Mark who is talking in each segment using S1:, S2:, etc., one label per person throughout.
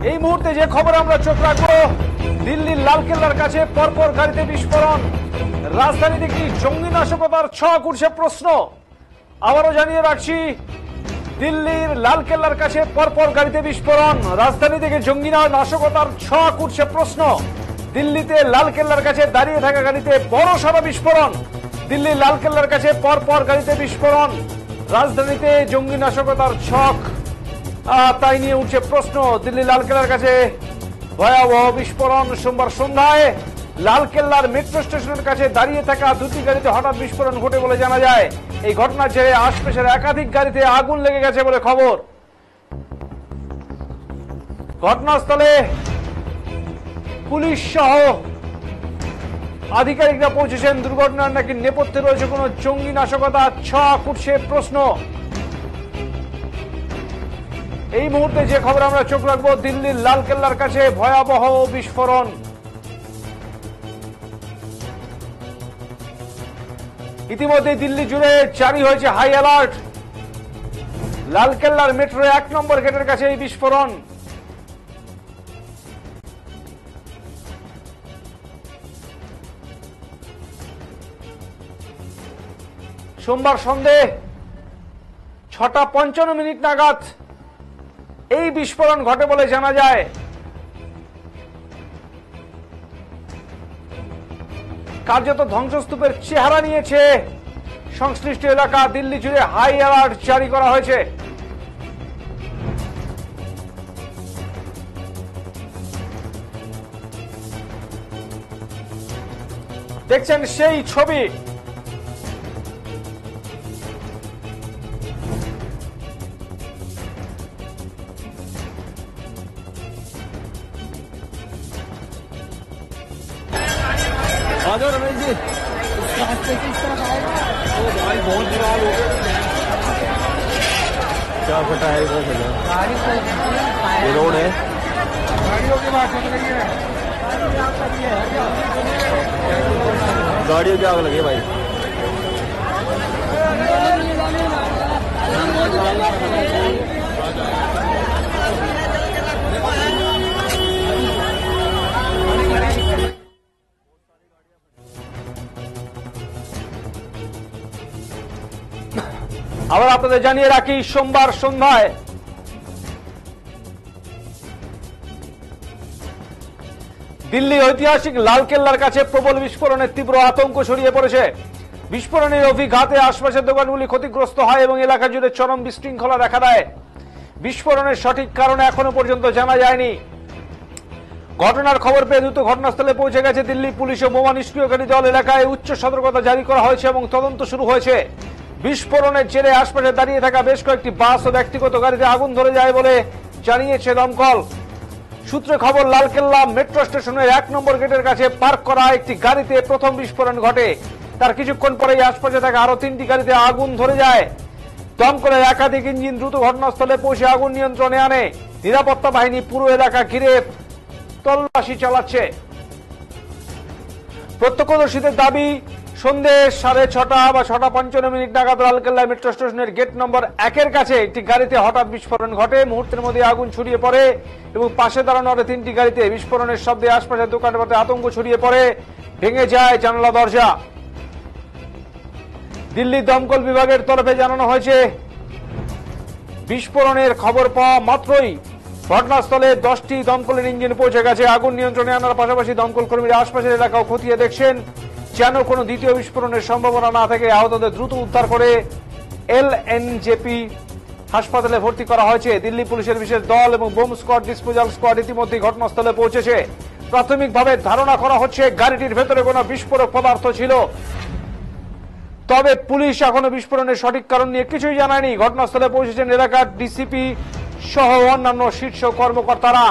S1: এই মুহূর্তে যে খবর আমরা চোখ রাখবো, দিল্লির লালকেল্লার কাছে পরপর গাড়িতে বিস্ফোরণ, রাজধানীতে কি জঙ্গি নাশকতার ছক উঠছে প্রশ্ন। আবারও জানিয়ে রাখছি, দিল্লির লালকেল্লার কাছে পরপর গাড়িতে বিস্ফোরণ, রাজধানী থেকে জঙ্গি নাশকতার ছক উঠছে প্রশ্ন। দিল্লিতে লালকেল্লার কাছে দাঁড়িয়ে থাকা গাড়িতে বড় সড় বিস্ফোরণ, দিল্লির লালকেল্লার কাছে পরপর গাড়িতে বিস্ফোরণ, রাজধানীতে জঙ্গি নাশকতার ছক তাই নিয়ে উঠছে প্রশ্ন। দিল্লি লালকেল্লার কাছে ভয়াবহ বিস্ফোরণ। সোমবার সন্ধ্যায় লালকেল্লার মেট্রো স্টেশনের কাছে দাঁড়িয়ে থাকা দুটি গাড়িতে হঠাৎ বিস্ফোরণ ঘটে বলে জানা যায়। এই ঘটনার জেরে আশপাশের একাধিক গাড়িতে আগুন লেগে গেছে বলে খবর। ঘটনাস্থলে পুলিশ সহ আধিকারিকরা পৌঁছেছেন। দুর্ঘটনার নাকি নেপথ্যে রয়েছে কোন জঙ্গি নাশকতার ছক উঠছে প্রশ্ন। এই মুহূর্তে যে খবর আমরা চোখ রাখবো, দিল্লির লালকেল্লার কাছে ভয়াবহ বিস্ফোরণ। ইতিমধ্যে দিল্লি জুড়ে জারি হয়েছে হাই অ্যালার্ট। লালকেল্লার মেট্রো 1 নম্বর গেটের কাছে এই বিস্ফোরণ। সোমবার সন্ধে 6:55 নাগাদ এই বিস্ফোরণ ঘটে বলে জানা যায়। কার্যত ধ্বংসস্তূপের চেহারা নিয়েছে সংশ্লিষ্ট এলাকা। দিল্লি জুড়ে হাই অ্যালার্ট জারি করা হয়েছে। দেখছেন সেই ছবি।
S2: रमेश जी रास्ते किस तरफ आएगा तो भाई बहुत बुरा हाल हो गया। क्या फटा है इधर से गाड़ी ये रोड है, गाड़ियों की बात चल रही है, गाड़ियों की आग लगी भाई।
S1: আবার আপনাদের জানিয়ে রাখি, সোমবার সন্ধ্যায় দিল্লির ঐতিহাসিক লালকেল্লার কাছে প্রবল বিস্ফোরণের তীব্র আতঙ্ক ছড়িয়ে পড়েছে। বিস্ফোরণের অভিঘাতে আশপাশের দোকানগুলি ক্ষতিগ্রস্ত হয় এবং এলাকা জুড়ে চরম বিশৃঙ্খলা দেখা দেয়। বিস্ফোরণের সঠিক কারণ এখনো পর্যন্ত জানা যায়নি। ঘটনার খবর পেয়ে দ্রুত ঘটনাস্থলে পৌঁছে গেছে দিল্লি পুলিশ ও বোমা নিষ্ক্রিয়কারী দল। এলাকায় উচ্চ সতর্কতা জারি করা হয়েছে এবং তদন্ত শুরু হয়েছে। বিস্ফোরণের জেরে আশপাশে দাঁড়িয়ে থাকা বেশ কয়েকটি বাস ও ব্যক্তিগত গাড়িতে আগুন ধরে যায় বলে জানিয়েছে দমকল সূত্রে খবর। লালকেল্লা মেট্রো স্টেশনের 1 নম্বর গেটের কাছে পার্ক করা একটি গাড়িতে প্রথম বিস্ফোরণ ঘটে। তার কিছুক্ষণ পরেই আশপাশে থাকা আরো 3টি গাড়িতে আগুন ধরে যায়। দমকলের একাধিক ইঞ্জিন দ্রুত ঘটনাস্থলে পৌঁছে আগুন নিয়ন্ত্রণে আনে। নিরাপত্তা বাহিনী পুরো এলাকা ঘিরে তল্লাশি চালাচ্ছে। প্রত্যক্ষদর্শীদের দাবি, সন্ধ্যে 6:30 বা 6:55 নাগাদ লালকেল্লা মেট্রো স্টেশনের গেট নম্বর 1 কাছে একটি গাড়িতে হঠাৎ বিস্ফোরণ ঘটে। মুহূর্তের মধ্যে আগুন ছড়িয়ে পড়ে এবং পাশে দাঁড়ানো আরো 3টি গাড়িতে বিস্ফোরণের শব্দে আশপাশের দোকানপাটে আতঙ্ক ছড়িয়ে পড়ে, ভেঙে যায় জানালা দরজা। দিল্লি দমকল বিভাগের তরফে জানানো হয়েছে, বিস্ফোরণের খবর পাওয়া মাত্রই ঘটনাস্থলে 10টি দমকলের ইঞ্জিন পৌঁছে গেছে। আগুন নিয়ন্ত্রণে আনার পাশাপাশি দমকল কর্মীরা আশপাশের এলাকাও খতিয়ে দেখছেন যেন কোনো দ্বিতীয় বিস্ফোরণের সম্ভাবনা না থাকে। আহতদের দ্রুত উদ্ধার করে LNJP হাসপাতালে ভর্তি করা হয়েছে। দিল্লি পুলিশের বিশেষ দল এবং বোম স্কোয়াড, ডিসপোজাল স্কোয়াড ইতিমধ্যেই ঘটনাস্থলে পৌঁছেছে। প্রাথমিকভাবে ধারণা করা হচ্ছে গাড়িটির ভেতরে কোনো বিস্ফোরক পদার্থ ছিল, তবে পুলিশ এখনো বিস্ফোরণের সঠিক কারণ নিয়ে কিছুই জানায়নি। ঘটনাস্থলে পৌঁছেছেন এলাকার ডিসিপি সহ অন্যান্য শীর্ষ কর্মকর্তারা।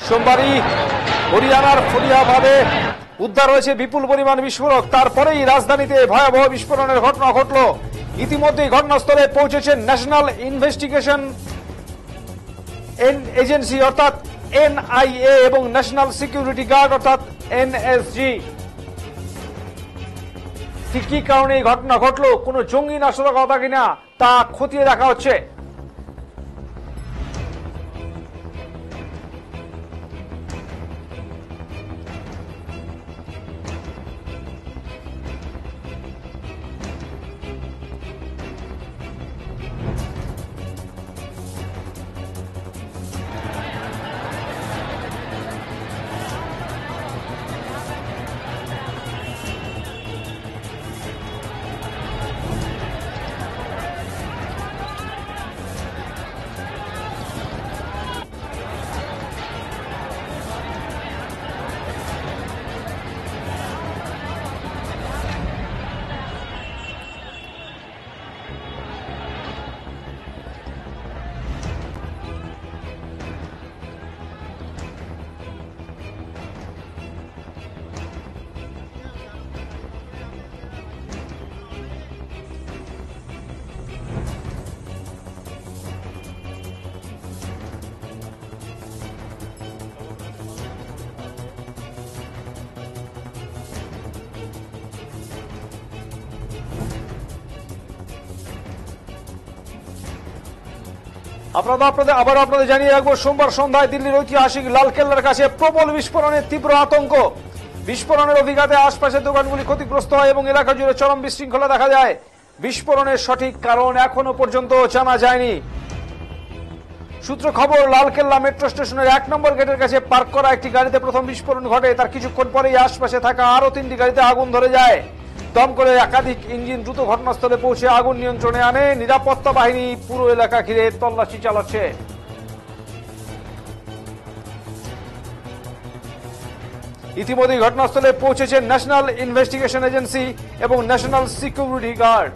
S1: সোমবারই হরিয়ানার ফরিয়াবাদে উদ্ধার হয়েছে বিপুল পরিমাণ বিস্ফোরক। তারপরেই রাজধানীতে ভয়াবহ বিস্ফোরণের ঘটনা ঘটল। ইতিমধ্যেই ঘটনাস্থলে পৌঁছেছেন ন্যাশনাল ইনভেস্টিগেশন এজেন্সি অর্থাৎ এনআইএ এবং ন্যাশনাল সিকিউরিটি গার্ড অর্থাৎ এনএসজি। ঠিক কি কারণে এই ঘটনা ঘটলো, কোনো জঙ্গি নাশকতা কিনা তা খতিয়ে দেখা হচ্ছে। আপনাদের জানিয়ে রাখবো, সোমবার সন্ধ্যায় দিল্লির ঐতিহাসিক লালকেল্লার কাছে প্রবল বিস্ফোরণের তীব্র আতঙ্ক। বিস্ফোরণের অভিঘাতে আশপাশের দোকানগুলি ক্ষতিগ্রস্ত হয় এবং এলাকা জুড়ে চরম বিশৃঙ্খলা দেখা যায়। বিস্ফোরণের সঠিক কারণ এখনো পর্যন্ত জানা যায়নি। সূত্র খবর, লালকেল্লা মেট্রো স্টেশনের 1 নম্বর গেটের কাছে পার্ক করা একটি গাড়িতে প্রথম বিস্ফোরণ ঘটে। তার কিছুক্ষণ পরেই আশপাশে থাকা আরো 3টি গাড়িতে আগুন ধরে যায়। দমকলের একাধিক ইঞ্জিন দ্রুত ঘটনাস্থলে পৌঁছে আগুন নিয়ন্ত্রণে আনে। নিরাপত্তা বাহিনী পুরো এলাকা ঘিরে তল্লাশি চালাচ্ছে। ইতিমধ্যে ঘটনাস্থলে পৌঁছেছে ন্যাশনাল ইনভেস্টিগেশন এজেন্সি এবং ন্যাশনাল সিকিউরিটি গার্ড।